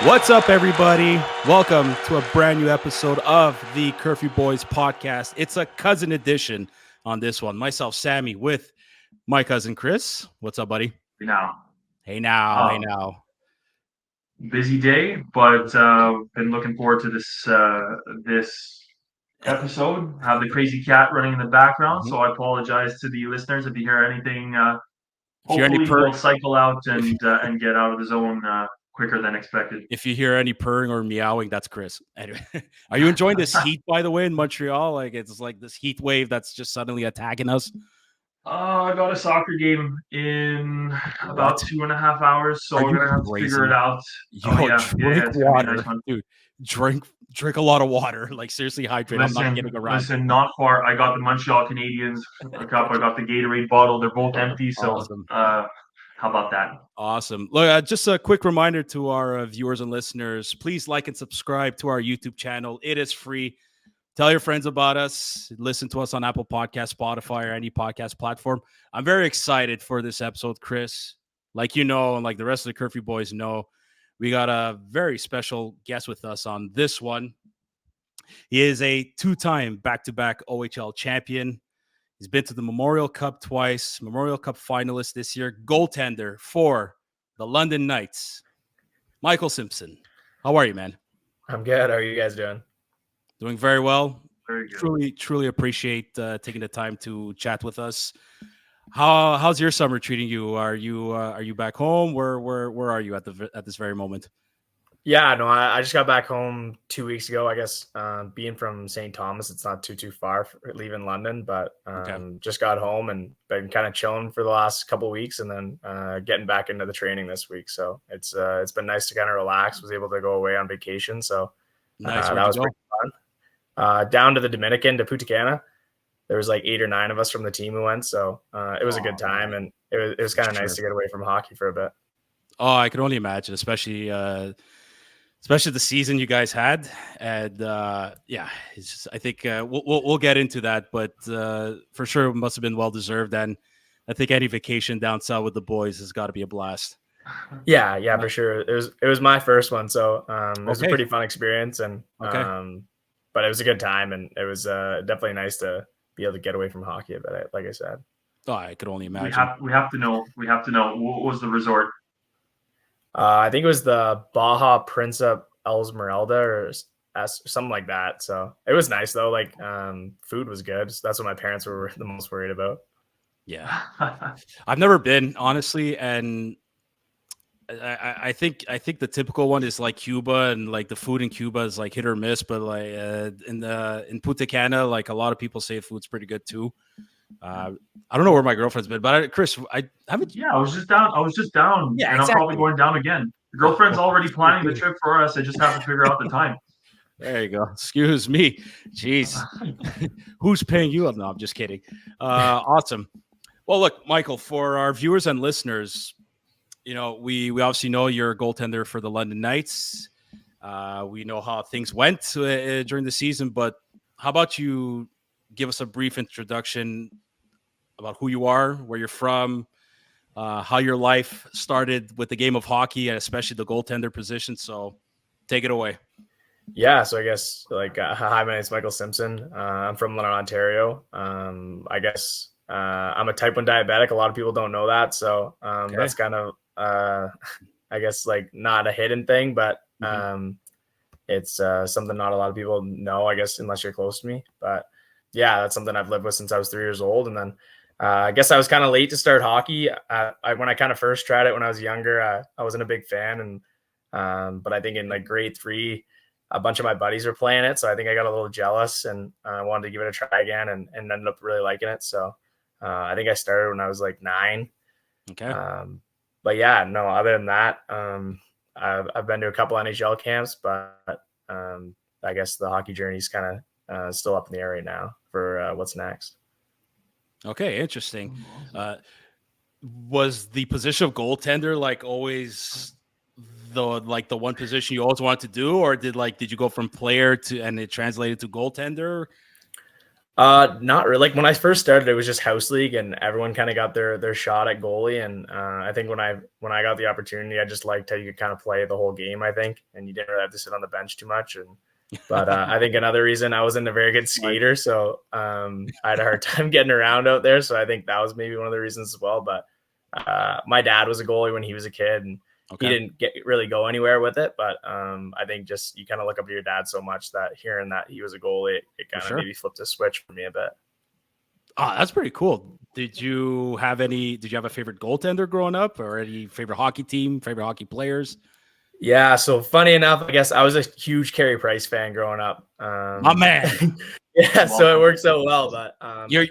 What's up, everybody? Welcome to a brand new episode of the Curfew Boys podcast. It's a cousin edition on this one. Myself, Sammy, with my cousin Chris. What's up, buddy? Now. Hey now, hey Um, now. Busy day, but been looking forward to this episode. Have the crazy cat running in the background, Mhm. so I apologize to the listeners if you hear anything. If you hear any Hopefully, purr, he'll cycle out if and get out of the zone quicker than expected. if you hear any purring or meowing, that's Chris. Anyway, are you enjoying this heat, by the way, in Montreal? Like it's like this heat wave that's just suddenly attacking us. I got a soccer game in about What? 2.5 hours, so Are we're you gonna have to figure it crazy? out. Oh Yo, yeah, drink it's gonna be a nice water, one. dude. Drink a lot of water. Like seriously, hydrate. I'm not kidding around. Not far. I got the Montreal Canadiens cup. I got the Gatorade bottle. They're both empty. So, Awesome. how about that? Awesome. Look, just a quick reminder to our viewers and listeners, please like and subscribe to our YouTube channel. It is free. Tell your friends about us. Listen to us on Apple Podcast, Spotify, or any podcast platform. I'm very excited for this episode, Chris. Like you know, and like the rest of the Curfew Boys know, we got a very special guest with us on this one. He is a two-time back-to-back OHL champion. He's been to the Memorial Cup twice, Memorial Cup finalist this year, goaltender for the London Knights, Michael Simpson. How are you, man? I'm good. How are you guys doing? Doing very well. Very good. Truly appreciate taking the time to chat with us. How's your summer treating you? Are you back home? Where are you at this very moment? Yeah, no, I just got back home 2 weeks ago. I guess being from St. Thomas, it's not too far for leaving London, but Okay. just got home and been kind of chilling for the last couple of weeks, and then getting back into the training this week. So it's been nice to kind of relax. Was able to go away on vacation, so Nice. that Where'd you was go? pretty fun. Down to the Dominican, to Punta Cana. There was like 8 or 9 of us from the team who went, so it was a good time, Man. and it was kind of nice Sure. to get away from hockey for a bit. Oh, I can only imagine, especially the season you guys had, and yeah, it's just, I think we'll get into that, but for sure it must have been well deserved, and I think any vacation down south with the boys has got to be a blast. Yeah, for sure. It was my first one, so it was a Okay. pretty fun experience, and Okay. but it was a good time, and it was definitely nice to be able to get away from hockey a bit. Like I said, Oh, I could only We imagine. have we have to know. We have to know what was the resort. I think it was the Baja Principe Esmeralda or something like that. So it was nice though. Like food was good. So that's what my parents were the most worried about. Yeah, I've never been honestly, and I think the typical one is like Cuba, and like the food in Cuba is like hit or miss, but like in Punta Cana, like a lot of people say food's pretty good too. I don't know where my girlfriend's been, but Chris, I haven't. Yeah, I was just down, Yeah, and I'm probably exactly. going down again. The girlfriend's already planning the trip for us. I just have to figure out the time. There you go. Excuse me. Jeez. Who's paying you up? No, I'm just kidding. Awesome. Well, look, Michael, for our viewers and listeners, you know, we obviously know you're a goaltender for the London Knights. We know how things went during the season, but how about you give us a brief introduction about who you are, where you're from, how your life started with the game of hockey, and especially the goaltender position. So take it away. Yeah, so I guess like hi, my name is Michael Simpson. I'm from London, Ontario. I guess I'm a type 1 diabetic. A lot of people don't know that, so Okay. that's kind of I guess like not a hidden thing, but it's something not a lot of people know, I guess, unless you're close to me. But yeah, that's something I've lived with since I was 3 years old, and then I guess I was kind of late to start hockey. When I kind of first tried it when I was younger, I wasn't a big fan, and but I think in like grade 3 a bunch of my buddies were playing it. So I think I got a little jealous and wanted to give it a try again and ended up really liking it. So I think I started when I was like 9. Okay. But yeah, no, other than that, I've been to a couple NHL camps, but I guess the hockey journey is kind of still up in the air right now for what's next. Okay. Interesting. Was the position of goaltender like always the one position you always wanted to do, or did you go from player to and it translated to goaltender? Not really. Like when I first started, it was just house league, and everyone kind of got their shot at goalie. And I think when I got the opportunity, I just liked how you could kind of play the whole game. I think, and you didn't really have to sit on the bench too much. But I think another reason I wasn't a very good skater, so I had a hard time getting around out there. So I think that was maybe one of the reasons as well. But my dad was a goalie when he was a kid, and he didn't really go anywhere with it. But I think just you kind of look up to your dad so much that hearing that he was a goalie, it kind of maybe flipped a switch for me a bit. Oh, that's pretty cool. Did you have a favorite goaltender growing up, or any favorite hockey team, favorite hockey players? Yeah, so funny enough, I guess I was a huge Carey Price fan growing up. My man. Yeah, so it works out well, but you're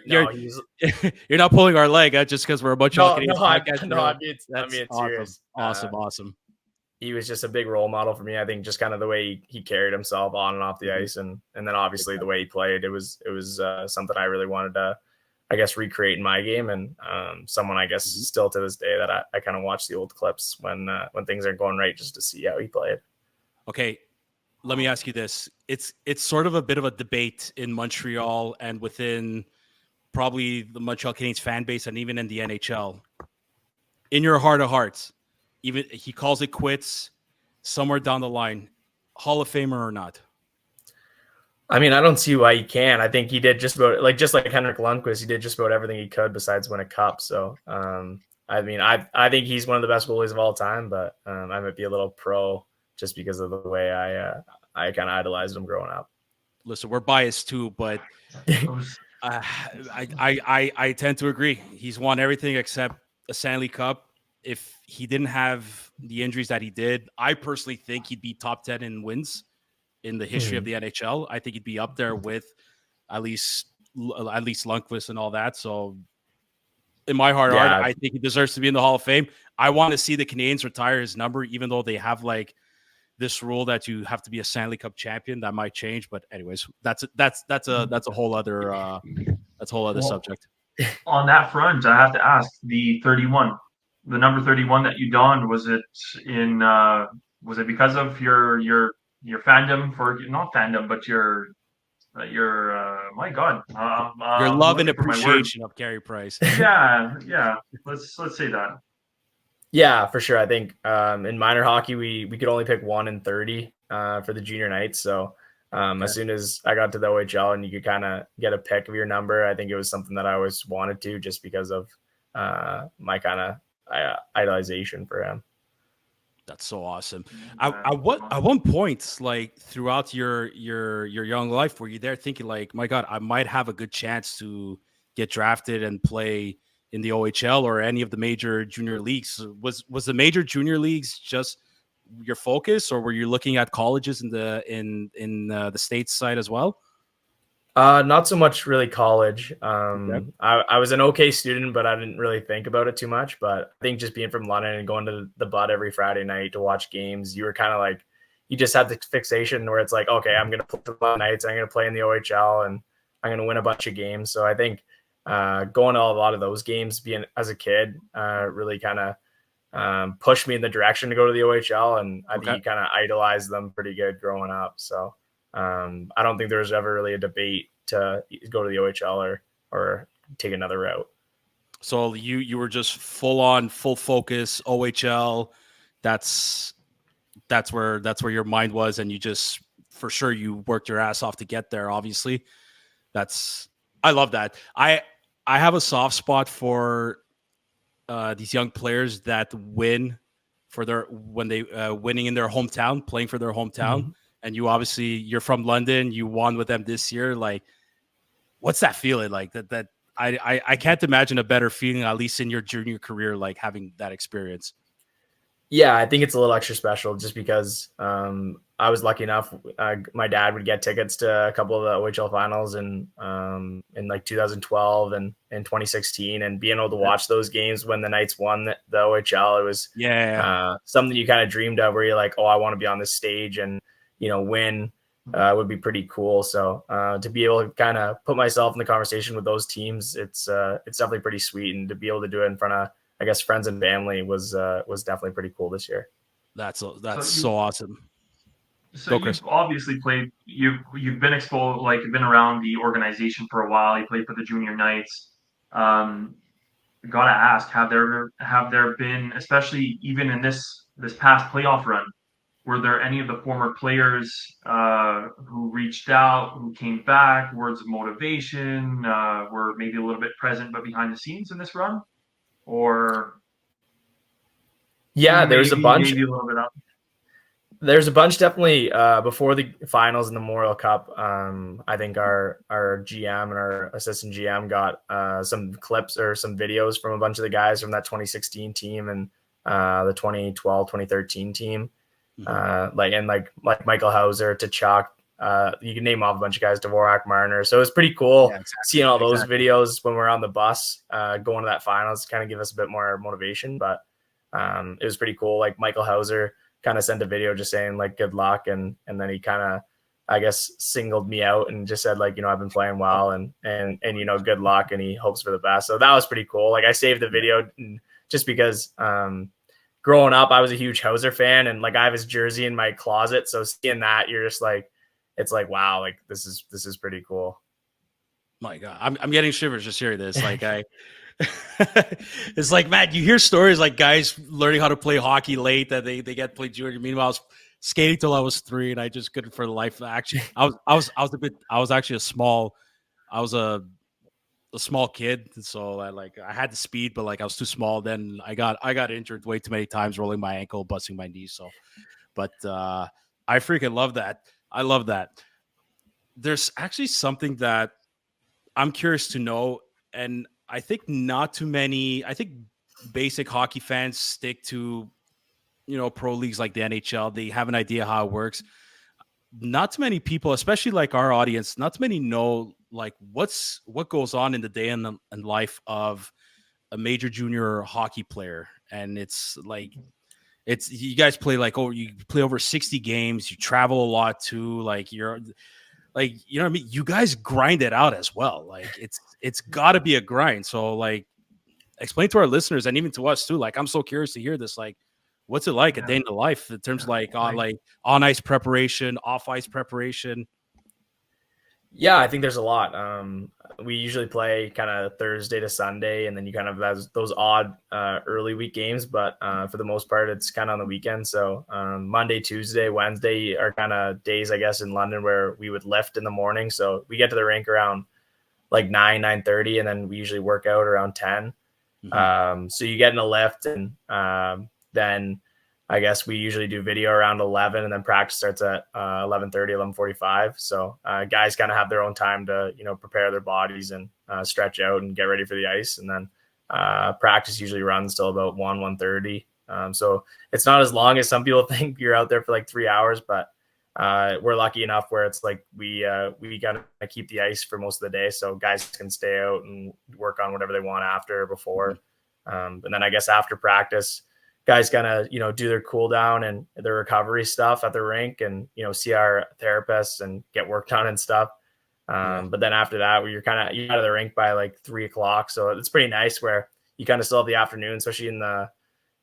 not pulling our leg just because we're a bunch of I'm being serious. Awesome. He was just a big role model for me. I think just kind of the way he carried himself on and off the ice, and then obviously the way he played. It was something I really wanted to, I guess, recreate in my game, and someone I guess still to this day that I kind of watch the old clips when things aren't going right just to see how he played. Okay, let me ask you this: it's sort of a bit of a debate in Montreal and within probably the Montreal Canadiens fan base, and even in the NHL. In your heart of hearts, even he calls it quits somewhere down the line, Hall of Famer or not? I mean, I don't see why he can't. I think he did just like Henrik Lundqvist, he did just about everything he could besides win a cup. So, I mean, I think he's one of the best goalies of all time, but I might be a little pro just because of the way I kind of idolized him growing up. Listen, we're biased too, but I tend to agree. He's won everything except a Stanley Cup. If he didn't have the injuries that he did, I personally think he'd be top 10 in wins in the history of the NHL. I think he'd be up there with at least Lundqvist and all that. So in my heart, I think he deserves to be in the Hall of Fame. I want to see the Canadiens retire his number, even though they have like this rule that you have to be a Stanley Cup champion. That might change, but anyways, that's a whole other subject. On that front, I have to ask the number 31 that you donned. Was it because of your fandom for not fandom, but your my God, your love and appreciation of Carey Price? Yeah. Let's say that. Yeah, for sure. I think in minor hockey we could only pick 1 in 30 for the junior nights. So as soon as I got to the OHL and you could kind of get a pick of your number, I think it was something that I always wanted to, just because of my kind of idolization for him. That's so awesome. At one point, like throughout your young life, were you there thinking like, my God, I might have a good chance to get drafted and play in the OHL or any of the major junior leagues? Was the major junior leagues just your focus, or were you looking at colleges in the States side as well? Not so much really college. I was an okay student, but I didn't really think about it too much. But I think just being from London and going to the Bud every Friday night to watch games, you were kind of like, you just had the fixation where it's like, okay, I'm going to play the Bud nights, I'm going to play in the OHL, and I'm going to win a bunch of games. So I think going to a lot of those games, being as a kid, really kind of pushed me in the direction to go to the OHL. And I think you kind of idolized them pretty good growing up. So I don't think there was ever really a debate to go to the OHL or take another route. So you were just full focus OHL. That's where your mind was, and you just, for sure, you worked your ass off to get there. Obviously, I love that. I have a soft spot for these young players that win when they winning in their hometown, playing for their hometown. Mm-hmm. And you're from London, you won with them this year. Like, what's that feeling like? That I can't imagine a better feeling, at least in your junior career, like having that experience. Yeah, I think it's a little extra special just because I was lucky enough. My dad would get tickets to a couple of the OHL finals in like 2012 and 2016, and being able to watch those games when the Knights won the OHL, it was something you kind of dreamed of, where you're like, oh, I want to be on this stage and win would be pretty cool. So to be able to kind of put myself in the conversation with those teams, it's definitely pretty sweet, and to be able to do it in front of, I guess, friends and family was definitely pretty cool this year. That's so awesome. So Chris. you've obviously played. You've been exposed, like you've been around the organization for a while. You played for the Junior Knights. Gotta ask, have there been, especially even in this past playoff run, were there any of the former players who reached out, who came back, words of motivation, were maybe a little bit present but behind the scenes in this run, or Yeah, there's a bunch. maybe a little bit up? There's a bunch definitely before the finals in the Memorial Cup. I think our GM and our assistant GM got some clips or some videos from a bunch of the guys from that 2016 team and the 2012, 2013 team. Like Michael Hauser, Tachuk, you can name off a bunch of guys, Dvorak, Marner. So it was pretty cool seeing all those videos when we're on the bus going to that finals to kind of give us a bit more motivation. But it was pretty cool. Like Michael Hauser kind of sent a video just saying like good luck, and then he kind of, I guess, singled me out and just said like, I've been playing well and good luck, and he hopes for the best. So that was pretty cool. Like I saved the video just because growing up I was a huge Hauser fan, and like I have his jersey in my closet, so seeing that, you're just like, it's like, wow, like this is pretty cool. My God, I'm getting shivers just hearing this. Like it's like, man, you hear stories like guys learning how to play hockey late, that they get to play junior. Meanwhile, I was skating till I was 3, and I just couldn't for the life. Actually, I was actually a small kid, so I had the speed, but like I was too small. Then I got injured way too many times, rolling my ankle, busting my knee. So, but I freaking love that. I love that. There's actually something that I'm curious to know, and I think not too many. I think basic hockey fans stick to, pro leagues like the NHL. They have an idea how it works. Not too many people, especially like our audience, not too many know like what goes on in the day and life of a major junior hockey player. And it's like, you guys play you play over 60 games. You travel a lot too. Like you're like, what I mean? You guys grind it out as well. Like it's got to be a grind. So like, explain to our listeners and even to us too. Like, I'm so curious to hear this. Like, what's it like a day in the life in terms of on ice preparation, off ice preparation? Yeah, I think there's a lot. We usually play kind of Thursday to Sunday, and then you kind of have those odd early week games. But for the most part, it's kind of on the weekend. So Monday, Tuesday, Wednesday are kind of days, I guess, in London where we would lift in the morning. So we get to the rink around like 9:30, and then we usually work out around 10. Mm-hmm. So you get in a lift, and then I guess we usually do video around 11, and then practice starts at 11:30, 11:45. So guys kind of have their own time to, prepare their bodies and stretch out and get ready for the ice. And then practice usually runs till about 1:30. So it's not as long as some people think. You're out there for like 3 hours, but we're lucky enough where it's like we got to keep the ice for most of the day, so guys can stay out and work on whatever they want after or before. And then I guess after practice, guys kind of, do their cool down and their recovery stuff at the rink, and, see our therapists and get work done and stuff. But then after that, you're out of the rink by like 3:00. So it's pretty nice where you kind of still have the afternoon, especially in the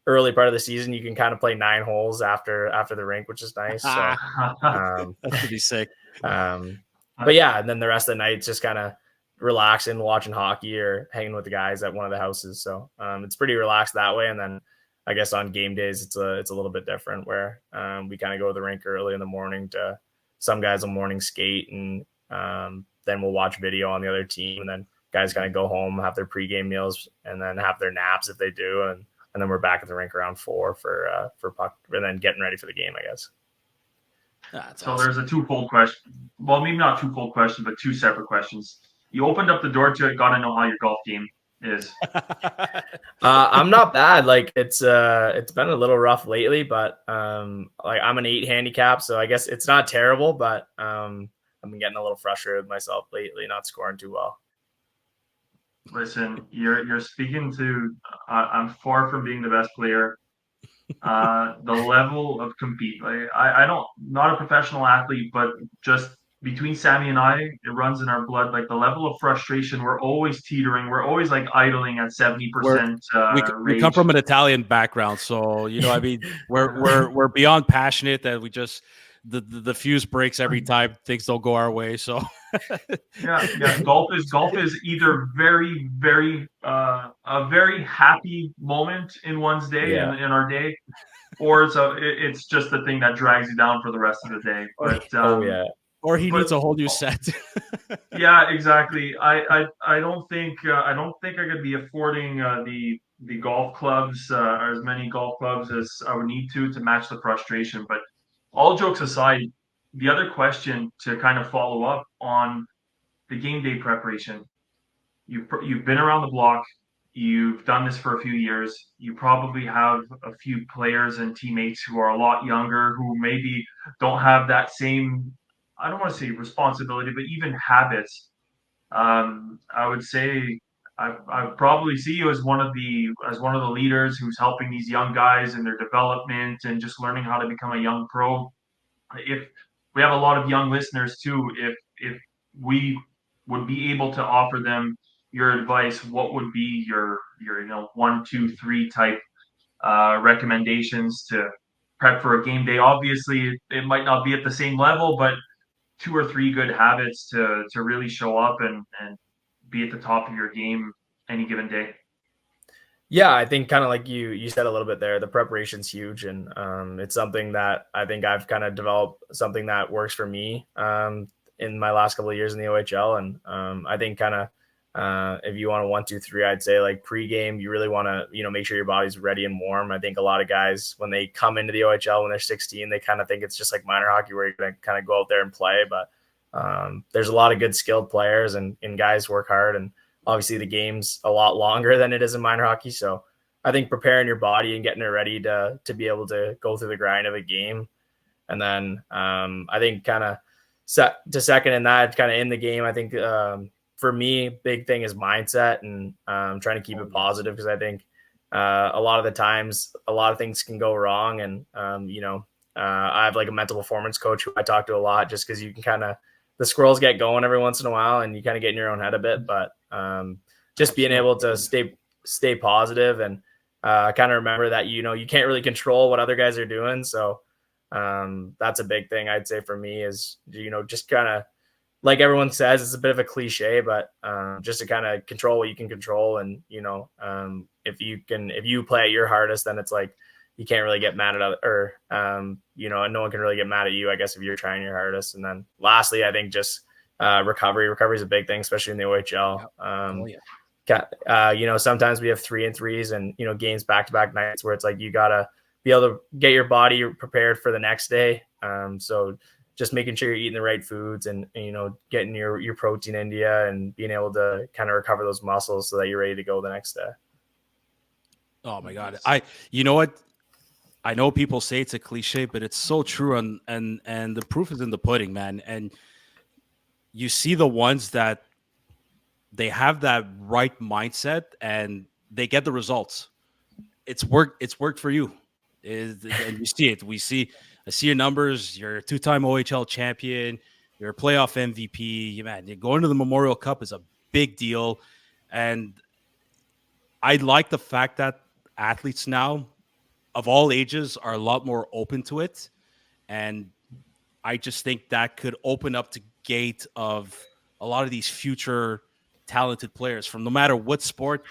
early part of the season. You can kind of play 9 holes after the rink, which is nice. So, that's pretty sick. But yeah, and then the rest of the night, it's just kind of relaxing, watching hockey or hanging with the guys at one of the houses. So it's pretty relaxed that way. And then I guess on game days, it's a little bit different where we kind of go to the rink early in the morning. To some guys will morning skate, and then we'll watch video on the other team, and then guys kind of go home, have their pregame meals, and then have their naps if they do, and then we're back at the rink around 4 for puck, and then getting ready for the game, I guess. So awesome. There's a twofold question. Well, maybe not twofold question, but 2 separate questions. You opened up the door to it. Got to know how your golf game is. I'm not bad. Like it's been a little rough lately, but like I'm an 8 handicap, so I guess it's not terrible, but I've been getting a little frustrated with myself lately, not scoring too well. Listen, you're speaking to I'm far from being the best player. The level of compete, like I don't, not a professional athlete, but just between Sammy and I, it runs in our blood. Like the level of frustration, we're always teetering. We're always like idling at 70%. We come from an Italian background, so I mean, we're beyond passionate that we just the fuse breaks every time things don't go our way. So yeah. Golf is either very, very a very happy moment in one's day Yeah. in our day, or it's just the thing that drags you down for the rest of the day. But Oh yeah. or he but needs a whole new set. yeah, exactly. I don't think I could be affording the golf clubs or as many golf clubs as I would need to match the frustration. But all jokes aside, the other question to kind of follow up on the game day preparation. You've been around the block. You've done this for a few years. You probably have a few players and teammates who are a lot younger who maybe don't have that same, I don't want to say responsibility, but even habits. I would say I probably see you as one of the leaders who's helping these young guys in their development and just learning how to become a young pro. If we have a lot of young listeners too, if we would be able to offer them your advice, what would be your 1, 2, 3 type recommendations to prep for a game day? Obviously, it might not be at the same level, but 2 or 3 good habits to really show up and be at the top of your game any given day. Yeah, I think kind of like you said a little bit there, the preparation's huge, and it's something that I think I've kind of developed something that works for me in my last couple of years in the OHL, and I think kind of if you want a 1, 2, 3, I'd say like pregame, you really want to make sure your body's ready and warm. I think a lot of guys when they come into the OHL when they're 16, they kind of think it's just like minor hockey where you're going to kind of go out there and play, but there's a lot of good skilled players and guys work hard, and obviously the game's a lot longer than it is in minor hockey. So I think preparing your body and getting it ready to be able to go through the grind of a game. And then I think kind of second in that, kind of in the game, I think for me, big thing is mindset and trying to keep it positive, because I think a lot of the times a lot of things can go wrong. And, I have like a mental performance coach who I talk to a lot, just because you can kind of, the squirrels get going every once in a while and you kind of get in your own head a bit, but just being able to stay positive and kind of remember that, you can't really control what other guys are doing. So that's a big thing I'd say for me is, just kind of, like everyone says, it's a bit of a cliche, but just to kind of control what you can control. And, if you play at your hardest, then it's like, you can't really get mad at other, and no one can really get mad at you, I guess, if you're trying your hardest. And then lastly, I think just recovery is a big thing, especially in the OHL. Sometimes we have 3-3s and, games back-to-back nights where it's like, you got to be able to get your body prepared for the next day. So just making sure you're eating the right foods and getting your protein into you and being able to kind of recover those muscles so that you're ready to go the next day. Oh my God. You know what? I know people say it's a cliche, but it's so true. And the proof is in the pudding, man. And you see the ones that they have that right mindset and they get the results. It's worked for you. And you see it. I see your numbers. You're a 2-time OHL champion. You're a playoff MVP. Man, going to the Memorial Cup is a big deal. And I like the fact that athletes now of all ages are a lot more open to it. And I just think that could open up the gate of a lot of these future talented players from no matter what sport.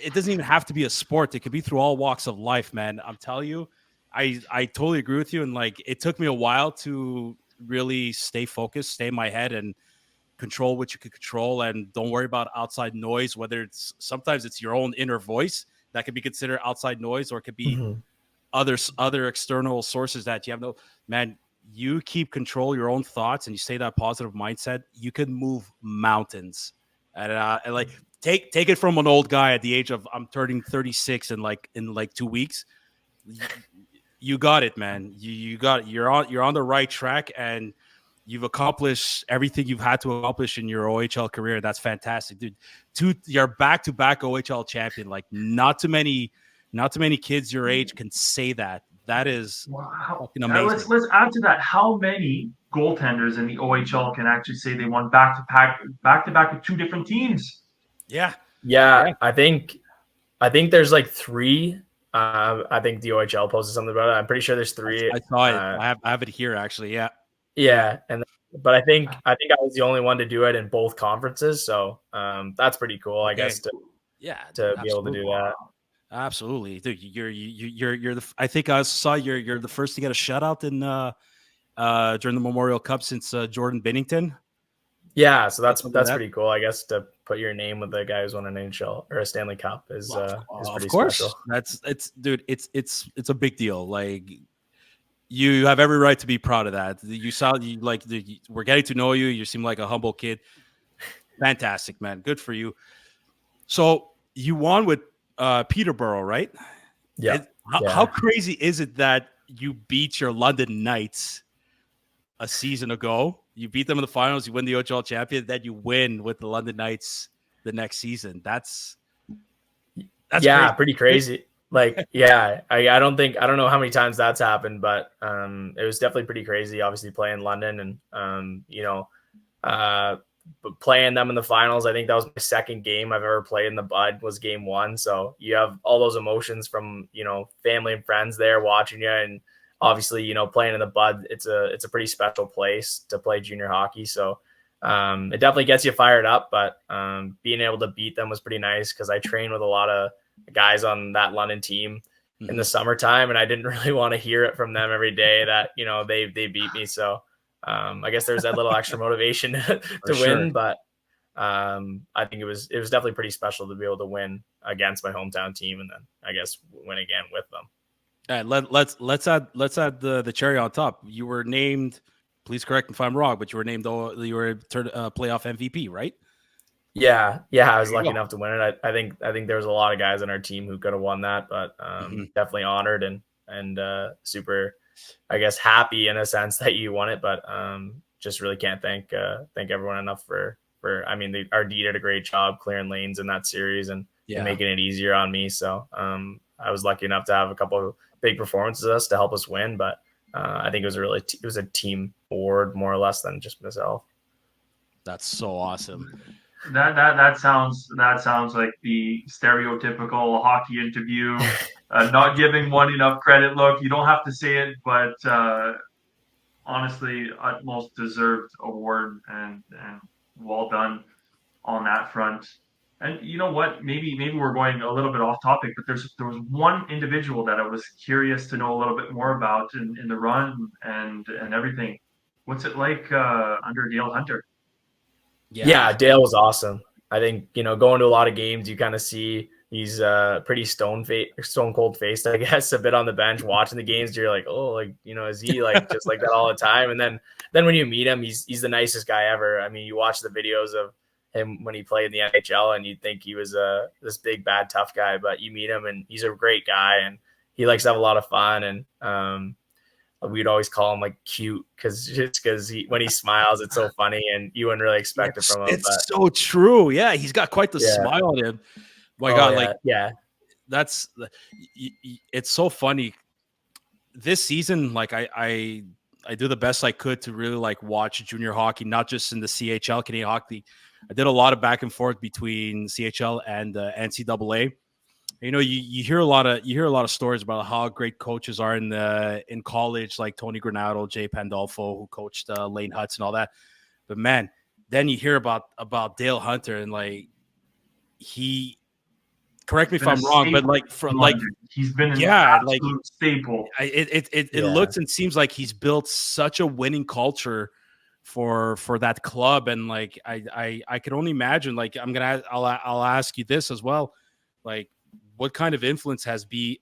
It doesn't even have to be a sport. It could be through all walks of life, man. I'm telling you, I totally agree with you. And like, it took me a while to really stay focused, stay in my head and control what you can control. And don't worry about outside noise, whether sometimes it's your own inner voice that could be considered outside noise, or it could be other external sources that you have you keep control your own thoughts and you stay that positive mindset, you could move mountains. And like take it from an old guy at the age of, I'm turning 36 in 2 weeks. You got it, man. You got it. You're on the right track, and you've accomplished everything you've had to accomplish in your OHL career. That's fantastic, dude. You're back-to-back OHL champion. Like not too many kids your age can say that. That is fucking amazing. Let's add to that. How many goaltenders in the OHL can actually say they won back to back with 2 different teams? Yeah. I think there's like 3. I think the OHL posted something about it. I'm pretty sure there's 3. I saw it. I have it here actually. Yeah. Yeah, but I think I was the only one to do it in both conferences, so that's pretty cool, I guess, to be able to do that. Absolutely, dude. You're the. I think I saw you're the first to get a shutout in during the Memorial Cup since Jordan Binnington. Yeah, so that's pretty cool, I guess, to put your name with the guy who's won an NHL or a Stanley Cup is pretty special. It's a big deal. Like, you have every right to be proud of that. We're getting to know you. You seem like a humble kid. Fantastic, man. Good for you. So you won with Peterborough, right? Yeah. How crazy is it that you beat your London Knights a season ago? You beat them in the finals. You win the OHL champion. Then you win with the London Knights the next season. That's crazy. Pretty crazy. Like, yeah, I don't know how many times that's happened, but it was definitely pretty crazy. Obviously, playing London and but playing them in the finals. I think that was my second game I've ever played in the Bud. Was game 1. So you have all those emotions from family and friends there watching you, and obviously playing in the Bud. It's a pretty special place to play junior hockey. So it definitely gets you fired up. But being able to beat them was pretty nice because I trained with a lot of guys on that London team in the summertime, and I didn't really want to hear it from them every day that they beat me. So I guess there's that little extra motivation to win, but I think it was definitely pretty special to be able to win against my hometown team, and then I guess win again with them. And let's add the cherry on top. You were named, please correct me if I'm wrong, but you were named playoff MVP, right? Yeah, I was lucky enough to win it. I think there was a lot of guys on our team who could have won that, but definitely honored and super, I guess, happy in a sense that you won it. But just really can't thank everyone enough for our D did a great job clearing lanes in that series and making it easier on me. So I was lucky enough to have a couple of big performances to help us win, but I think it was a team award more or less than just myself. That's so awesome. That sounds like the stereotypical hockey interview, not giving one enough credit. Look, you don't have to say it, but honestly, utmost deserved award and well done on that front. And you know what? Maybe we're going a little bit off topic, but there was one individual that I was curious to know a little bit more about in the run and everything. What's it like under Dale Hunter? Yeah, Dale was awesome. I think, going to a lot of games, you kind of see he's pretty stone cold faced, I guess, a bit on the bench watching the games. You're like, oh, like, is he like just like that all the time? And then when you meet him, he's the nicest guy ever. I mean, you watch the videos of him when he played in the NHL and you'd think he was this big, bad, tough guy, but you meet him and he's a great guy and he likes to have a lot of fun. And we'd always call him like cute because when he smiles, it's so funny and you wouldn't really expect it from him. It's so true. Yeah, he's got quite the smile on him. My God, it's so funny. This season, like I do the best I could to really like watch junior hockey, not just in the CHL, Canadian Hockey. I did a lot of back and forth between CHL and NCAA. You hear a lot of stories about how great coaches are in college, like Tony Granato, Jay Pandolfo, who coached Lane Hutz and all that. But man, then you hear about Dale Hunter and like correct me if I'm wrong, but he's been an absolute staple. It looks and seems like he's built such a winning culture for that club, and like I can only imagine. Like I'll ask you this as well, like what kind of influence has he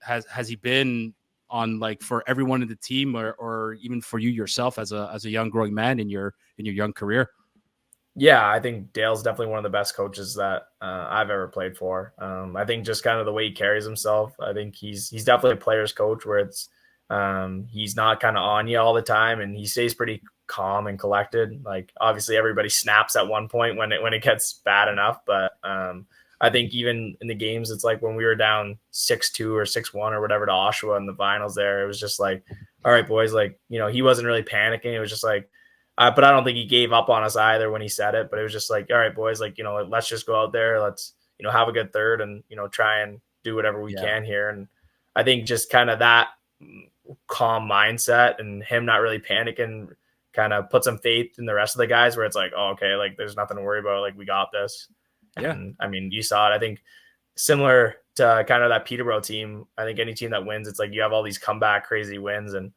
been on like for everyone in the team or even for you yourself as a young growing man in your young career? Yeah, I think Dale's definitely one of the best coaches that I've ever played for. I think just kind of the way he carries himself. I think he's definitely a player's coach where it's he's not kind of on you all the time and he stays pretty calm and collected. Like obviously everybody snaps at one point when it gets bad enough, but I think even in the games, it's like when we were down 6-2 or 6-1 or whatever to Oshawa in the finals there, it was just like, all right, boys, like, he wasn't really panicking. It was just like, but I don't think he gave up on us either when he said it, but it was just like, all right, boys, like, let's just go out there. Let's, have a good third and, try and do whatever we can here. And I think just kind of that calm mindset and him not really panicking kind of put some faith in the rest of the guys where it's like, oh, okay, like there's nothing to worry about. Like we got this. Yeah. And I mean, you saw it. I think similar to kind of that Peterborough team, I think any team that wins, it's like you have all these comeback crazy wins. And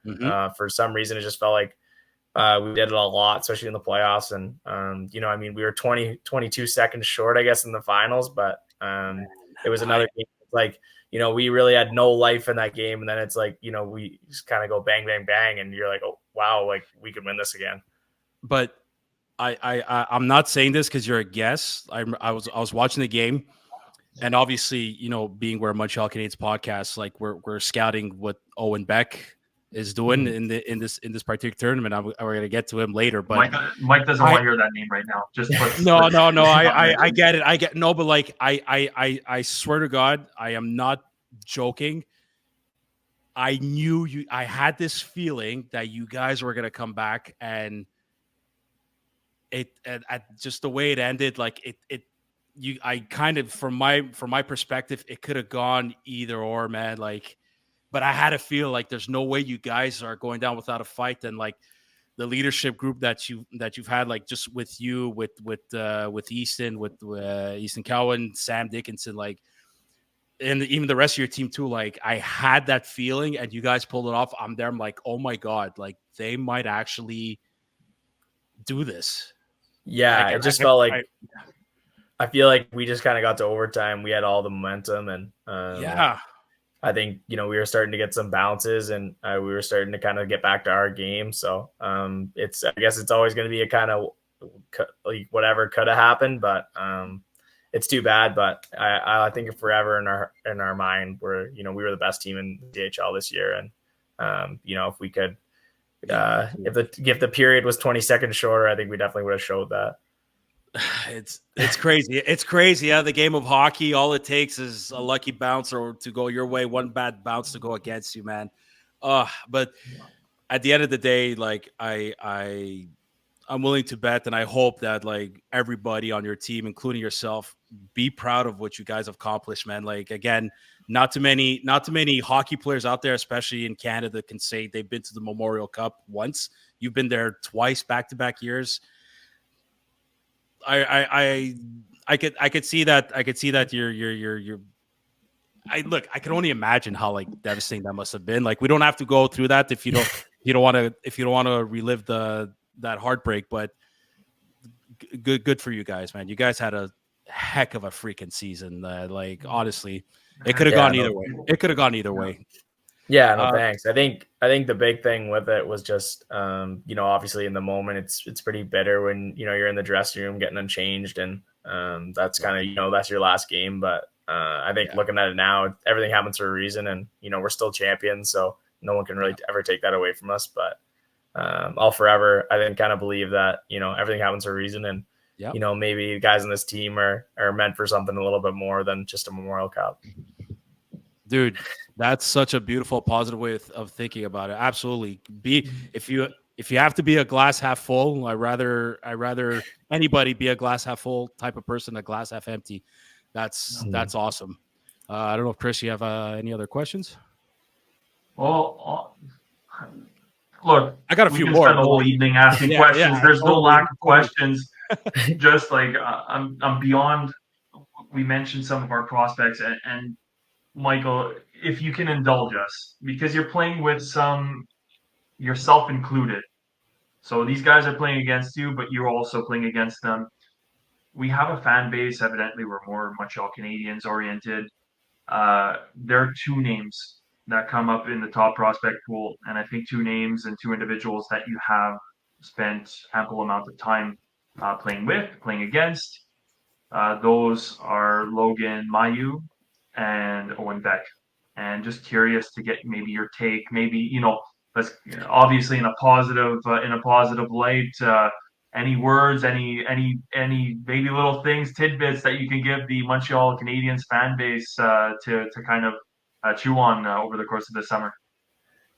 for some reason, it just felt like we did it a lot, especially in the playoffs. And, I mean, we were 22 seconds short, I guess, in the finals, but it was another game. Like, we really had no life in that game. And then it's like, we just kind of go bang, bang, bang. And you're like, oh, wow, like we could win this again. But I'm not saying this because you're a guest. I was watching the game. And obviously, being we're a Montreal Canadiens podcast, like we're scouting what Owen Beck is doing in this particular tournament. We're going to get to him later, but Mike doesn't want to hear that name right now. Just no. I get it. But like I swear to God, I am not joking. I knew you. I had this feeling that you guys were going to come back, and just the way it ended, like it. I kind of from my perspective, it could have gone either or, man. Like, but I had to feel like there's no way you guys are going down without a fight. And like the leadership group that you've had, like just with you, with Easton, with Easton Cowan, Sam Dickinson, like, and even the rest of your team too. Like I had that feeling, and you guys pulled it off. I'm there. I'm like, oh my God, like they might actually do this. Yeah, like, it just felt like. I feel like we just kind of got to overtime. We had all the momentum, and I think we were starting to get some bounces, and we were starting to kind of get back to our game. So I guess it's always going to be a kind of like whatever could have happened, but it's too bad. But I think forever in our mind, we were the best team in the DHL this year, and if we could, if the period was 20 seconds shorter, I think we definitely would have showed that. It's crazy. It's crazy. Yeah, the game of hockey, all it takes is a lucky bounce or to go your way, one bad bounce to go against you, man. But at the end of the day, like I'm willing to bet, and I hope that like everybody on your team, including yourself, be proud of what you guys have accomplished, man. Like again, not too many hockey players out there, especially in Canada, can say they've been to the Memorial Cup once. You've been there twice, back-to-back years. I could see that. I could see that you're. I can only imagine how like devastating that must have been. Like we don't have to go through that if you don't want to relive that heartbreak. But good for you guys, man. You guys had a heck of a freaking season. Like honestly, it could have gone either way. It could have gone either way. Yeah, no, thanks. I think the big thing with it was just, obviously in the moment, it's pretty bitter when, you're in the dressing room getting unchanged, and that's kind of, that's your last game. But I think looking at it now, everything happens for a reason, and, we're still champions, so no one can really ever take that away from us. But I'll forever, I think, kind of believe that, everything happens for a reason, and, maybe the guys on this team are meant for something a little bit more than just a Memorial Cup. Dude, that's such a beautiful, positive way of thinking about it. Absolutely. If you have to be a glass half full, I rather anybody be a glass half full type of person, a glass half empty. That's awesome. I don't know if Chris, you have any other questions? Well, look, I got a few more. We can spend the whole evening asking questions. Yeah, There's no lack of questions. Just like I'm beyond. We mentioned some of our prospects, and Michael, if you can indulge us, because you're playing with some, yourself included. So these guys are playing against you, but you're also playing against them. We have a fan base. Evidently, we're more Montreal Canadiens oriented. There are two names that come up in the top prospect pool, and I think two names and two individuals that you have spent ample amount of time playing against. Those are Logan Mailloux and Owen Beck. And just curious to get maybe your take, maybe, let's obviously in a positive light, any words, any maybe little things, tidbits that you can give the Montreal Canadiens fan base to kind of chew on over the course of the summer.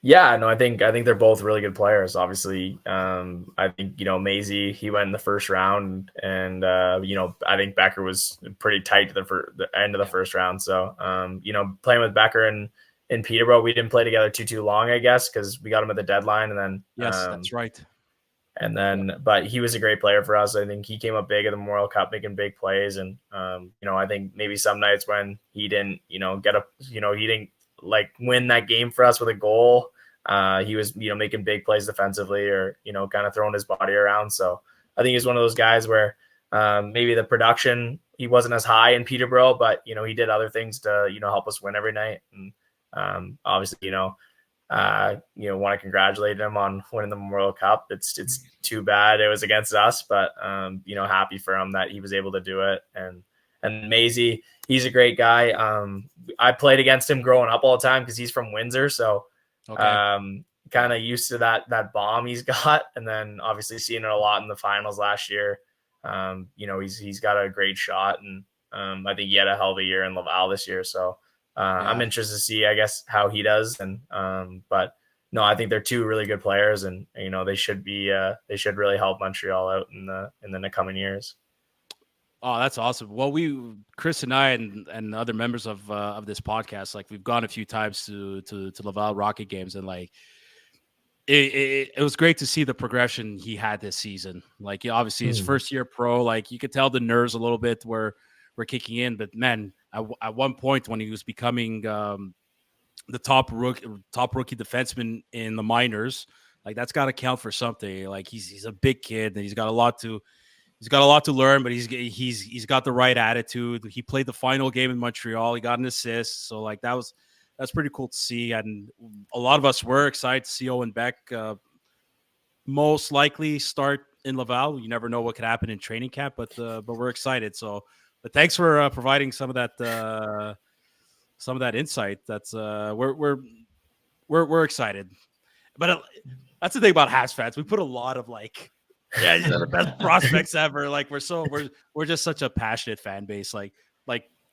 Yeah, no, I think they're both really good players. Obviously, I think Maisie, he went in the first round, and I think Becker was pretty tight to the end of the first round. So playing with Becker in in Peterborough. We didn't play together too long, I guess, because we got him at the deadline, and then yes, that's right. And then, but he was a great player for us. I think he came up big at the Memorial Cup, making big plays. And, I think maybe some nights when he didn't, he didn't like win that game for us with a goal. He was, making big plays defensively or, kind of throwing his body around. So I think he's one of those guys where maybe the production, he wasn't as high in Peterborough, but, he did other things to, help us win every night. And obviously, want to congratulate him on winning the Memorial Cup. It's too bad it was against us, but happy for him that he was able to do it. And Maisie, he's a great guy. I played against him growing up all the time because he's from Windsor, so kind of used to that bomb he's got. And then obviously seeing it a lot in the finals last year. He's got a great shot, and I think he had a hell of a year in Laval this year. So. I'm interested to see, I guess, how he does. And but no, I think they're two really good players, and they should really help Montreal out in the coming years. Oh, that's awesome. Well, Chris and I and other members of this podcast, like we've gone a few times to Laval Rocket games, and like it was great to see the progression he had this season. Like obviously his first year pro, like you could tell the nerves a little bit were kicking in, but man, at one point when he was becoming the top rookie defenseman in the minors, like that's got to count for something. Like he's a big kid and he's got a lot to learn, but he's got the right attitude. He played the final game in Montreal. He got an assist, so like that's pretty cool to see. And a lot of us were excited to see Owen Beck most likely start in Laval. You never know what could happen in training camp, but we're excited. So. But thanks for providing some of that insight. That's we're excited. But that's the thing about Habs fans. We put a lot of these are the best prospects ever. Like we're just such a passionate fan base. Like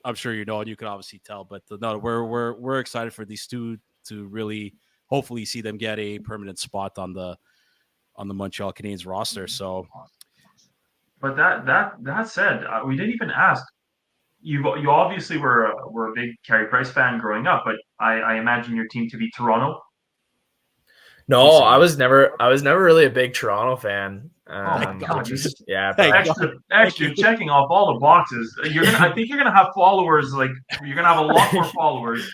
I'm sure and you can obviously tell. But no, we're excited for these two to really hopefully see them get a permanent spot on the Montreal Canadiens roster. So. But that said, we didn't even ask. You obviously were a big Carey Price fan growing up, but I imagine your team to be Toronto. No, I was never really a big Toronto fan. Extra checking off all the boxes. I think you're gonna have followers. Like you're gonna have a lot more followers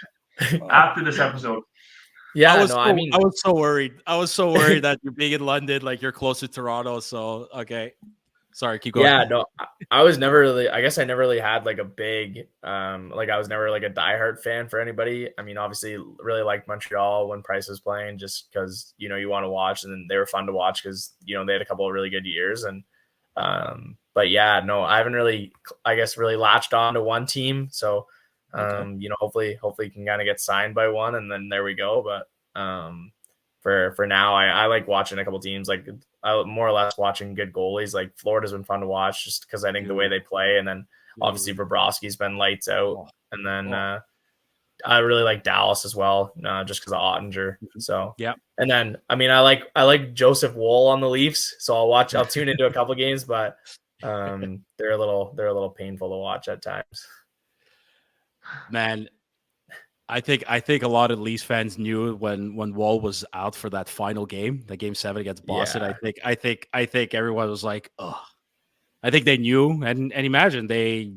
after this episode. Yeah, I was so worried. I was so worried that you're being in London, like you're close to Toronto. So okay. Sorry, keep going. Yeah, no, I was never really, I guess I never really had like a big, I was never like a diehard fan for anybody. I mean, obviously really liked Montreal when Price was playing just because, you want to watch, and then they were fun to watch because, they had a couple of really good years. And, but yeah, no, I haven't really, I guess, really latched on to one team. So, hopefully you can kind of get signed by one, and then there we go. But, for now, I like watching a couple teams. Like I more or less watching good goalies. Like Florida's been fun to watch just because I think the way they play, and then obviously Bobrovsky's been lights out. And then I really like Dallas as well, just because of Ottinger. So yeah. And then I mean I like Joseph Woll on the Leafs, so I'll tune into a couple games, but they're a little painful to watch at times. Man. I think a lot of Leafs fans knew when Woll was out for that final game, the Game 7 against Boston. Yeah. I think everyone was like, oh, I think they knew, and imagine they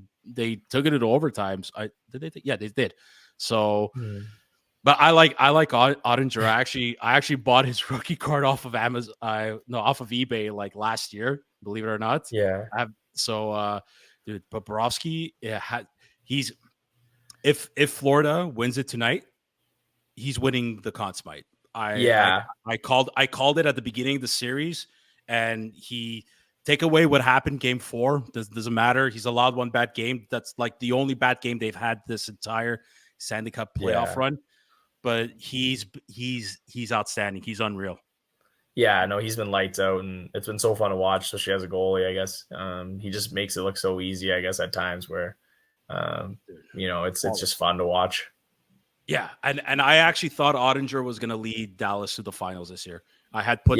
took it into overtimes. They did. So, but I like Ottinger. I actually bought his rookie card off of Amazon, off of eBay like last year. Believe it or not. Yeah. Dude, Bobrovsky, he's. If Florida wins it tonight, he's winning the Conn Smythe. I called it at the beginning of the series, and he take away what happened Game 4. Doesn't matter. He's allowed one bad game. That's like the only bad game they've had this entire Stanley Cup playoff run. But he's outstanding. He's unreal. Yeah, no, he's been lights out, and it's been so fun to watch, especially as a goalie, I guess. He just makes it look so easy, I guess, at times where it's just fun to watch. Yeah, and I actually thought Ottinger was going to lead Dallas to the finals this year. I had put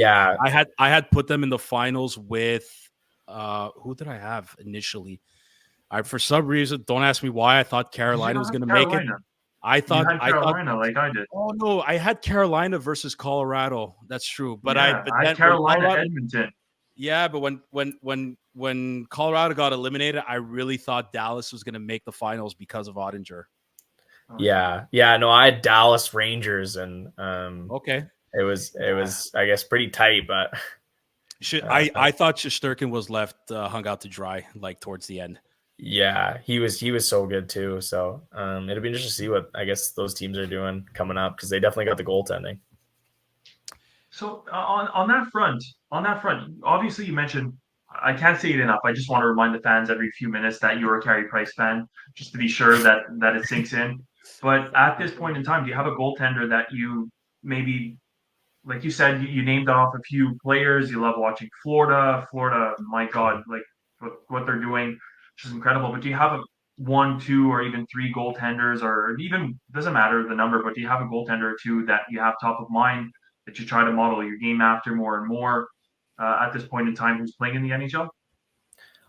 them in the finals with who did I have initially? For some reason, don't ask me why, I thought Carolina was going to make it. I You thought had I thought Carolina like I did. oh no, I had Carolina versus Colorado. That's true. But Yeah, but I then had Carolina, Edmonton. yeah, but when Colorado got eliminated, I really thought Dallas was going to make the finals because of Ottinger. Yeah. No, I had Dallas Rangers, and Okay. it was I guess pretty tight, but I thought Shesterkin was left hung out to dry like towards the end. yeah, he was so good too. So it'll be interesting to see what I guess those teams are doing coming up, because they definitely got the goaltending. So on that front, obviously you mentioned, I can't say it enough. I just want to remind the fans every few minutes that you're a Carey Price fan, just to be sure that it sinks in. But at this point in time, do you have a goaltender that you maybe, like you said, you named off a few players. You love watching Florida. Florida, my God, like what they're doing, which is incredible. But do you have a one, two, or even three goaltenders, or even doesn't matter the number, but do you have a goaltender or two that you have top of mind that you try to model your game after more and more at this point in time, who's playing in the NHL?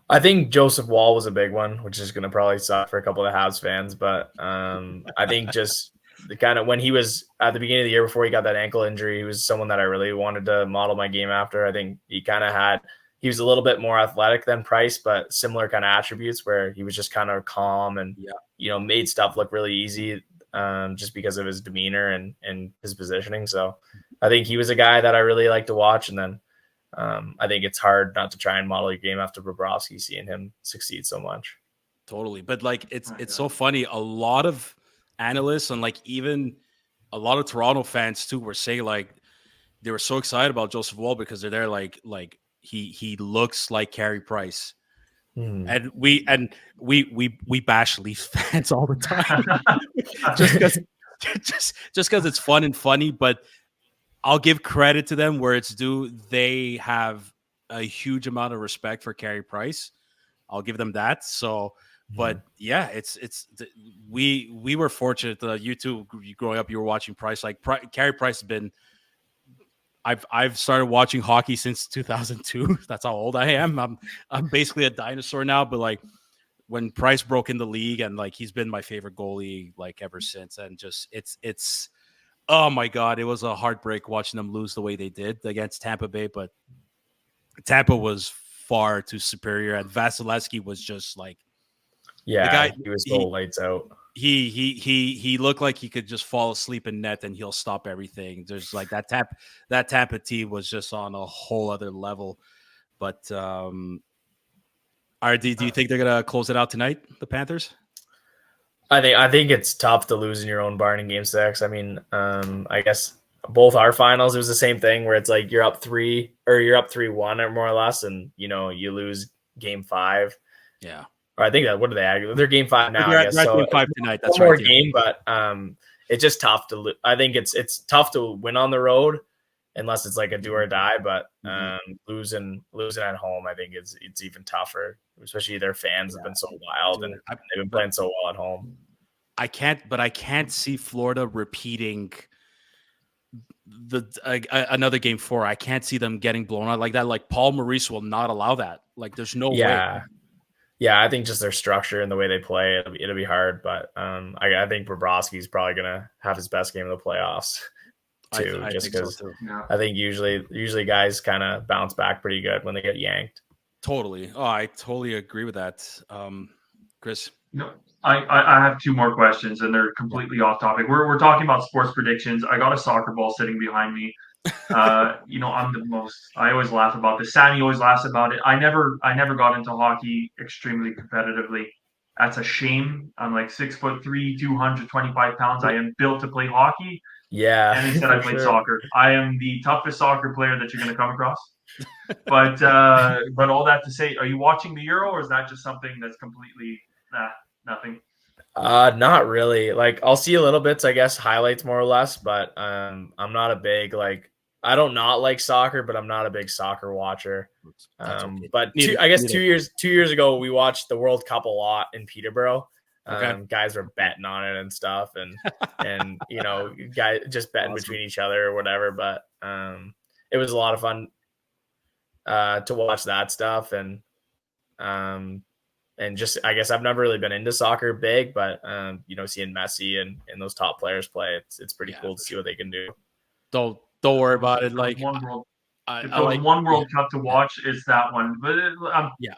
I think Joseph Wall was a big one, which is going to probably suck for a couple of Habs fans. But I think just the kind of when he was at the beginning of the year before he got that ankle injury, he was someone that I really wanted to model my game after. I think he was a little bit more athletic than Price, but similar kind of attributes where he was just kind of calm and, made stuff look really easy just because of his demeanor and his positioning. So I think he was a guy that I really like to watch. And then I think it's hard not to try and model your game after Bobrovsky, seeing him succeed so much. Totally. But like, it's so funny. A lot of analysts and like even a lot of Toronto fans too were saying like they were so excited about Joseph Wall because they're there like he looks like Carey Price. And we bash Leafs fans all the time just because it's fun and funny, but I'll give credit to them where it's due. They have a huge amount of respect for Carey Price. I'll give them that. So, but yeah, we were fortunate that you two growing up, you were watching Price. Like Carey Price has been. I've started watching hockey since 2002. That's how old I am. I'm basically a dinosaur now. But like when Price broke in the league, and like he's been my favorite goalie like ever since. And just it's. Oh my God, it was a heartbreak watching them lose the way they did against Tampa Bay, but Tampa was far too superior, and Vasilevsky was just like the guy. He was so lights out. He looked like he could just fall asleep in net and he'll stop everything. There's like that Tampa team was just on a whole other level. But do you think they're gonna close it out tonight, the Panthers? I think it's tough to lose in your own barn in Game 6. I mean, I guess both our finals, it was the same thing where it's like you're up 3 or you're up 3-1 or more or less, and you lose Game 5. Yeah. Or I think that what are they? They're Game 5 now. I guess so Game 5 tonight. That's one right. More game, but it's just tough to. I think it's tough to win on the road unless it's like a do or die. But losing at home, I think it's even tougher. Especially their fans have been so wild and they've been playing so well at home. I can't see Florida repeating another Game 4. I can't see them getting blown out like that. Like Paul Maurice will not allow that. Like there's no way. Yeah, I think just their structure and the way they play, it'll be hard. But I think Bobrovsky's probably gonna have his best game of the playoffs too, just because I think usually guys kind of bounce back pretty good when they get yanked. Totally. Oh, I totally agree with that. Chris? No, I have two more questions, and they're completely off topic. We're talking about sports predictions. I got a soccer ball sitting behind me. I'm the most. I always laugh about this. Sammy always laughs about it. I never got into hockey extremely competitively. That's a shame. I'm like 6'3", 225 pounds. I am built to play hockey. Yeah. And instead I played soccer. I am the toughest soccer player that you're going to come across. But all that to say, are you watching the Euro, or is that just something that's completely nothing? Not really. Like I'll see a little bits, I guess, highlights more or less, but I'm not a big I don't not like soccer, but I'm not a big soccer watcher. Okay. But 2 years ago we watched the World Cup a lot in Peterborough. Okay. Guys were betting on it and stuff, and guys just betting between each other or whatever. But it was a lot of fun to watch that stuff, and and just, I guess I've never really been into soccer big, but seeing Messi and those top players play, it's pretty cool to see what they can do. Don't worry about it. Like if there was one World Cup to watch, it's that one. But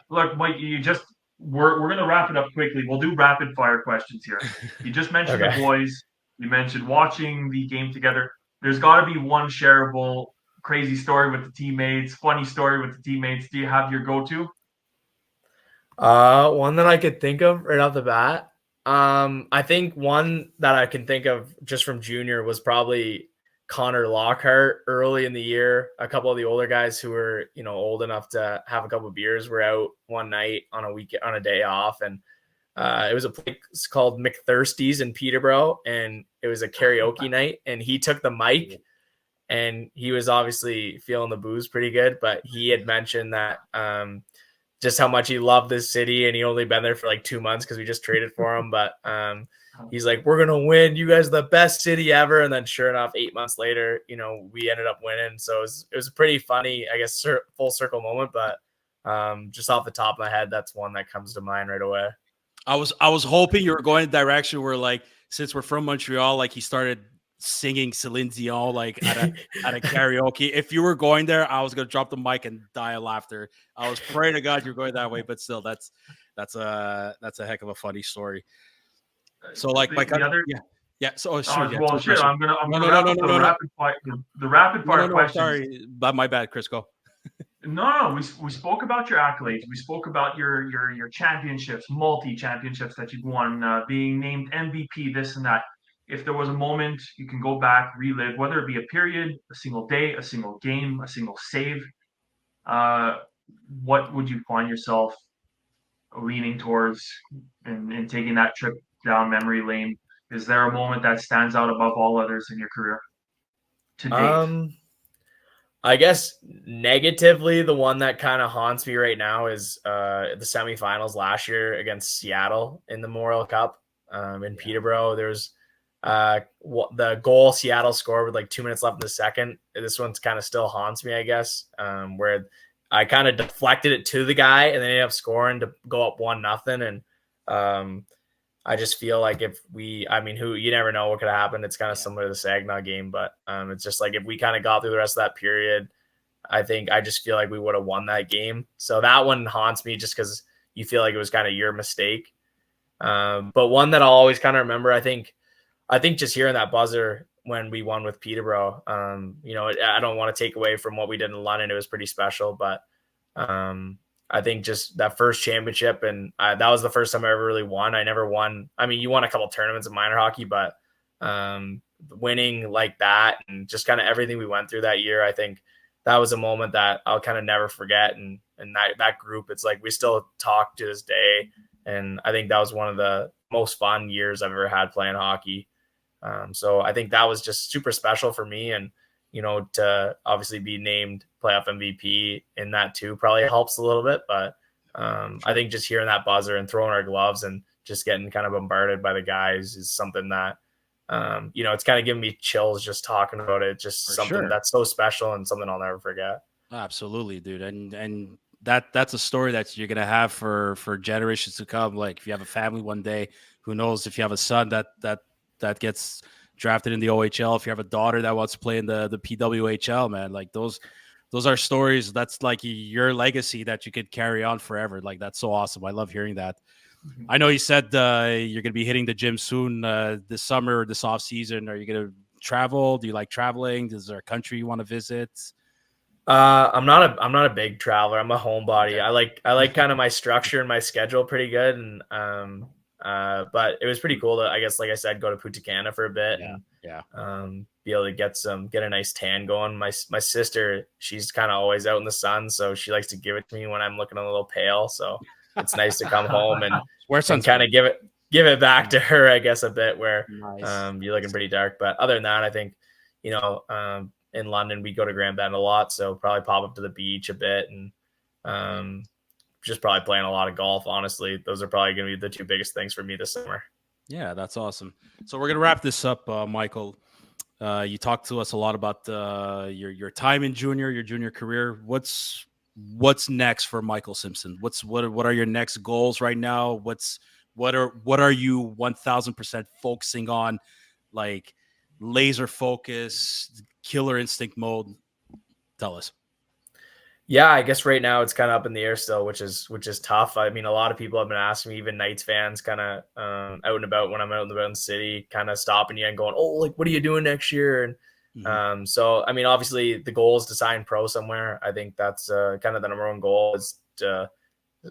look, Mike, we're gonna wrap it up quickly. We'll do rapid fire questions here. You just mentioned the boys. You mentioned watching the game together. There's got to be one shareable crazy story with the teammates, funny story with the teammates. Do you have your go-to? One that I could think of right off the bat. I think one that I can think of just from junior was probably Connor Lockhart early in the year. A couple of the older guys who were, old enough to have a couple of beers were out one night on a day off, and it was a place called McThirsty's in Peterborough, and it was a karaoke night, and he took the mic, and he was obviously feeling the booze pretty good, but he had mentioned that just how much he loved this city, and he only been there for like 2 months because we just traded for him. But he's like, we're gonna win. You guys are the best city ever. And then sure enough, 8 months later, we ended up winning. So it was a pretty funny, I guess, full circle moment. But just off the top of my head, that's one that comes to mind right away. I was hoping you were going in the direction where, like, since we're from Montreal, like he started singing Celine Dion like at a karaoke. If you were going there, I was gonna drop the mic and die of laughter. I was praying to God you're going that way, but still, that's a heck of a funny story. So like So I'm gonna wrap up the rapid fire. The rapid fire questions. Sorry, but my bad, Chris. Go. No, we spoke about your accolades. We spoke about your championships, multi-championships that you've won, being named MVP, this and that. If there was a moment you can go back, relive, whether it be a period, a single day, a single game, a single save, what would you find yourself leaning towards and taking that trip down memory lane? Is there a moment that stands out above all others in your career to date? I guess negatively, the one that kind of haunts me right now is the semifinals last year against Seattle in the Memorial Cup in Peterborough. There's the goal Seattle scored with like 2 minutes left in the second. This one's kind of still haunts me, I guess, where I kind of deflected it to the guy and then ended up scoring to go up 1-0. And I just feel like you never know what could have happened. It's kind of similar to the Saginaw game, but it's just like if we kind of got through the rest of that period, I just feel like we would have won that game. So that one haunts me just because you feel like it was kind of your mistake. But one that I'll always kind of remember, I think just hearing that buzzer when we won with Peterborough, I don't want to take away from what we did in London. It was pretty special, but I think just that first championship, and that was the first time I ever really won. I never won. I mean, you won a couple of tournaments in minor hockey, but winning like that and just kind of everything we went through that year, I think that was a moment that I'll kind of never forget. And that group, it's like we still talk to this day. And I think that was one of the most fun years I've ever had playing hockey. So I think that was just super special for me. And, to obviously be named playoff MVP in that too probably helps a little bit. But I think just hearing that buzzer and throwing our gloves and just getting kind of bombarded by the guys is something that, it's kind of giving me chills just talking about it. Just something that's so special and something I'll never forget. Absolutely, dude. And that's a story that you're going to have for generations to come. Like if you have a family one day, who knows if you have a son that gets drafted in the OHL, if you have a daughter that wants to play in the PWHL, man, like those are stories. That's like your legacy that you could carry on forever. Like that's so awesome. I love hearing that. Mm-hmm. I know you said you're going to be hitting the gym soon this summer or this off season. Are you going to travel? Do you like traveling? Is there a country you want to visit? I'm not a big traveler. I'm a homebody. Okay. I like kind of my structure and my schedule pretty good. And but it was pretty cool to, I guess, like I said, go to Punta Cana for a bit and be able to get a nice tan going. My sister, she's kind of always out in the sun, so she likes to give it to me when I'm looking a little pale. So it's nice to come home and kind of give it back to her, I guess, a bit where you're looking pretty dark. But other than that, I think, in London, we go to Grand Bend a lot, so probably pop up to the beach a bit and just probably playing a lot of golf. Honestly, those are probably going to be the two biggest things for me this summer. Yeah, that's awesome. So we're going to wrap this up, Michael. You talked to us a lot about your time in your junior career. What's what's next for Michael Simpson? What are your next goals right now? What are you 1000% focusing on? Like laser focus, killer instinct mode. Tell us. Yeah, I guess right now it's kind of up in the air still, which is tough. I mean, a lot of people have been asking me, even Knights fans, kind of out and about when I'm out and about in the city, kind of stopping you and going, "Oh, like what are you doing next year?" And so, I mean, obviously the goal is to sign pro somewhere. I think that's kind of the number one goal is to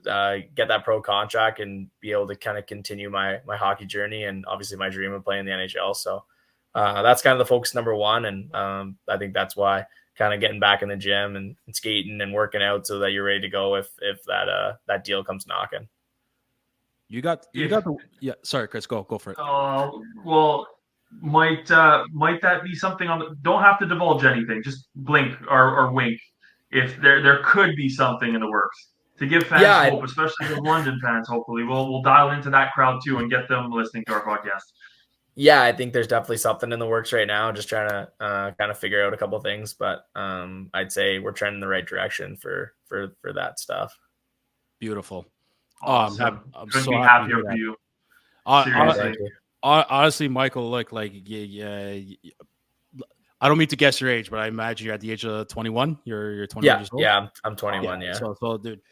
get that pro contract and be able to kind of continue my hockey journey and obviously my dream of playing the NHL. So that's kind of the focus number one, and I think that's why kind of getting back in the gym and skating and working out so that you're ready to go if that deal comes knocking. You got the yeah. Sorry, Chris, go for it. Well, might that be something on the? Don't have to divulge anything. Just blink or wink if there could be something in the works to give fans hope, especially the London fans. Hopefully, we'll dial into that crowd too and get them listening to our podcast. Yeah, I think there's definitely something in the works right now. Just trying to kind of figure out a couple of things, but I'd say we're trending in the right direction for that stuff. Beautiful. Awesome. I'm Couldn't so be happy happier for you. Honestly, Michael, look like I don't mean to guess your age, but I imagine you're at the age of 21. You're 21 years old. Yeah, I'm 21. Yeah. So dude,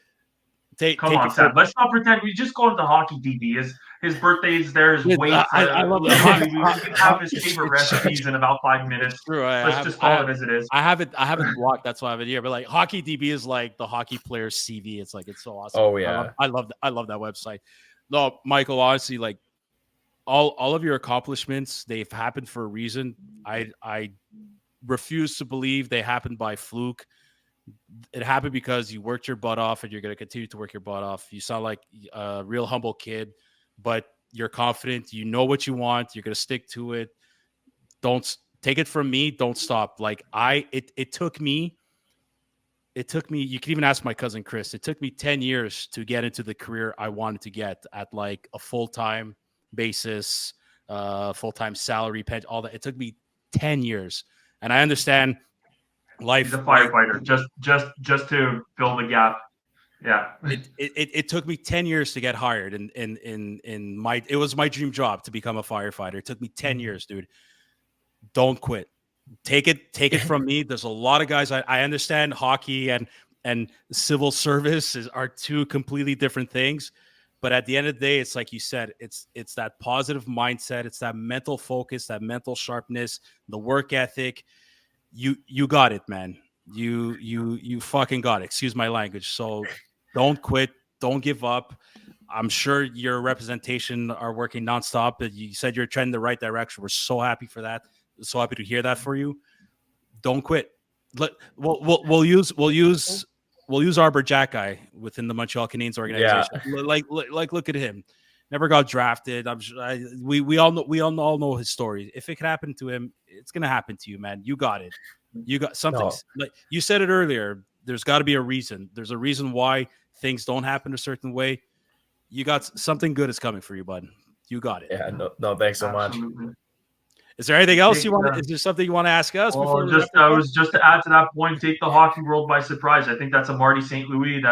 Come on, Sam. Let's not pretend we just go into hockey DB. His birthday's there. His weight. I love that. We can have his favorite recipes in about 5 minutes. True. Let's just call it as it is. I haven't blocked. That's why I have it here. But like hockey DB is like the hockey player's CV. It's like it's so awesome. Oh yeah. I love that website. No, Michael. Honestly, like all of your accomplishments, they've happened for a reason. I refuse to believe they happened by fluke. It happened because you worked your butt off and you're going to continue to work your butt off. You sound like a real humble kid, but you're confident. You know what you want. You're going to stick to it. Don't take it from me. Don't stop. Like it took me, you can even ask my cousin, Chris. It took me 10 years to get into the career I wanted to get at like a full-time basis, full-time salary, pension, all that. It took me 10 years. And I understand life. He's a firefighter, just to fill the gap. Yeah. It took me 10 years to get hired it was my dream job to become a firefighter. It took me 10 years, dude. Don't quit. Take it from me. There's a lot of guys. I understand hockey and civil service are two completely different things. But at the end of the day, it's like you said, it's that positive mindset. It's that mental focus, that mental sharpness, the work ethic. You got it, man. You fucking got it. Excuse my language. So don't quit. Don't give up. I'm sure your representation are working nonstop. But you said you're trending the right direction. We're so happy for that. So happy to hear that for you. Don't quit. We'll use Arbor Jack guy within the Montreal Canadiens organization. Yeah. Like look at him. Never got drafted. I'm sure we all know his story. If it could happen to him, it's gonna happen to you, man. You got it. You got something. No. Like you said it earlier. There's got to be a reason. There's a reason why things don't happen a certain way. You got something good is coming for you, bud. You got it. Yeah. No. Thanks so much. Is there anything else you want? Is there something you want to ask us? Well, just to add to that point, take the hockey world by surprise. I think that's a Marty St. Louis.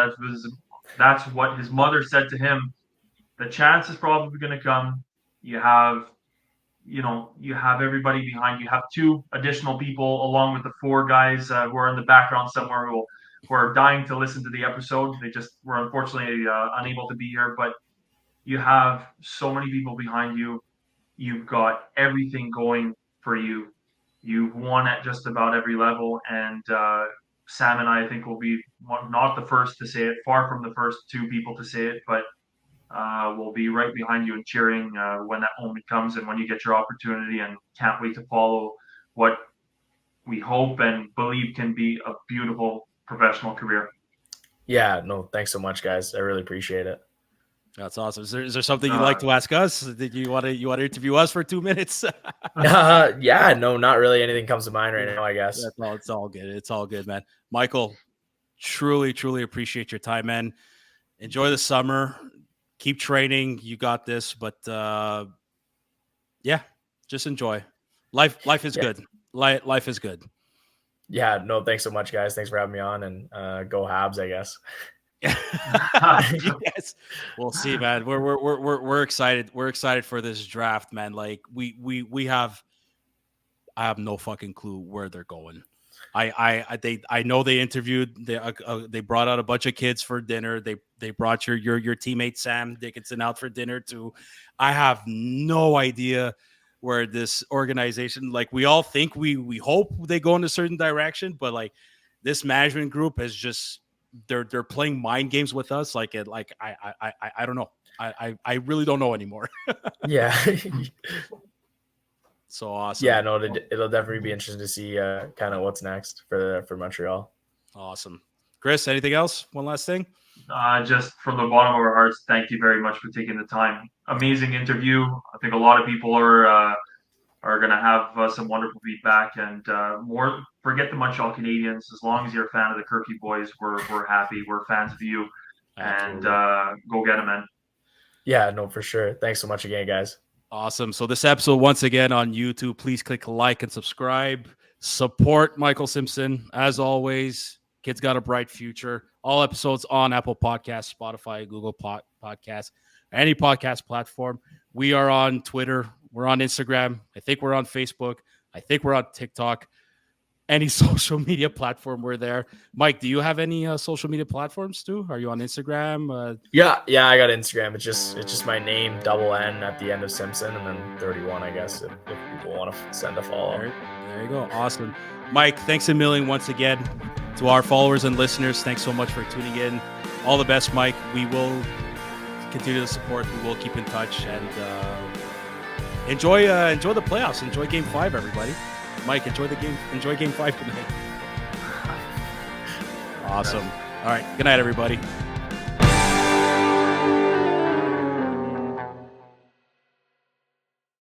That's what his mother said to him. The chance is probably going to come. You have everybody behind you. You have 2 additional people along with the 4 guys who are in the background somewhere who are dying to listen to the episode. They just were unfortunately unable to be here, but you have so many people behind you. You've got everything going for you. You've won at just about every level, and Sam and I think will be not the first to say it, far from the first 2 people to say it, but we'll be right behind you and cheering when that moment comes and when you get your opportunity, and can't wait to follow what we hope and believe can be a beautiful professional career. Yeah, no, thanks so much, guys. I really appreciate it. That's awesome. Is there something you'd like to ask us? Did you want to interview us for 2 minutes? Yeah, no, not really. Anything comes to mind right now, I guess. It's all good. It's all good, man. Michael, truly, truly appreciate your time, man. Enjoy the summer. Keep training. You got this. But yeah, just enjoy. Life is good. Life is good. Yeah, no, thanks so much, guys. Thanks for having me on, and go Habs, I guess. Yes, we'll see, man. We're excited. We're excited for this draft, man. Like we have, I have no fucking clue where they're going. I know they interviewed, they brought out a bunch of kids for dinner. They brought your teammate Sam Dickinson out for dinner too. I have no idea where this organization, like, we all think, we hope they go in a certain direction, but like this management group is just, they're playing mind games with us. Like I don't know. I really don't know anymore. Yeah. So awesome. Yeah, no, it'll definitely be interesting to see kind of what's next for Montreal. Awesome. Chris, anything else? One last thing? Just from the bottom of our hearts, thank you very much for taking the time. Amazing interview. I think a lot of people are going to have some wonderful feedback, and more. Forget the Montreal Canadiens. As long as you're a fan of the Curfew Boys, we're happy. We're fans of you, and go get them, man. Yeah, no, for sure. Thanks so much again, guys. Awesome. So this episode, once again, on YouTube, please click like and subscribe. Support Michael Simpson. As always, kid's got a bright future. All episodes on Apple Podcasts, Spotify, Google Podcasts, any podcast platform. We are on Twitter. We're on Instagram. I think we're on Facebook. I think we're on TikTok. Any social media platform, we're there. Mike, do you have any social media platforms too? Are you on Instagram? Yeah, I got Instagram. It's just my name, double N at the end of Simpson, and then 31, I guess, if people want to send a follow. There you go. Awesome. Mike, thanks a million once again to our followers and listeners. Thanks so much for tuning in. All the best, Mike. We will continue to support. We will keep in touch, and enjoy the playoffs. Enjoy Game 5, everybody. Mike, enjoy the game. Enjoy Game 5 tonight. Awesome. All right. Good night, everybody.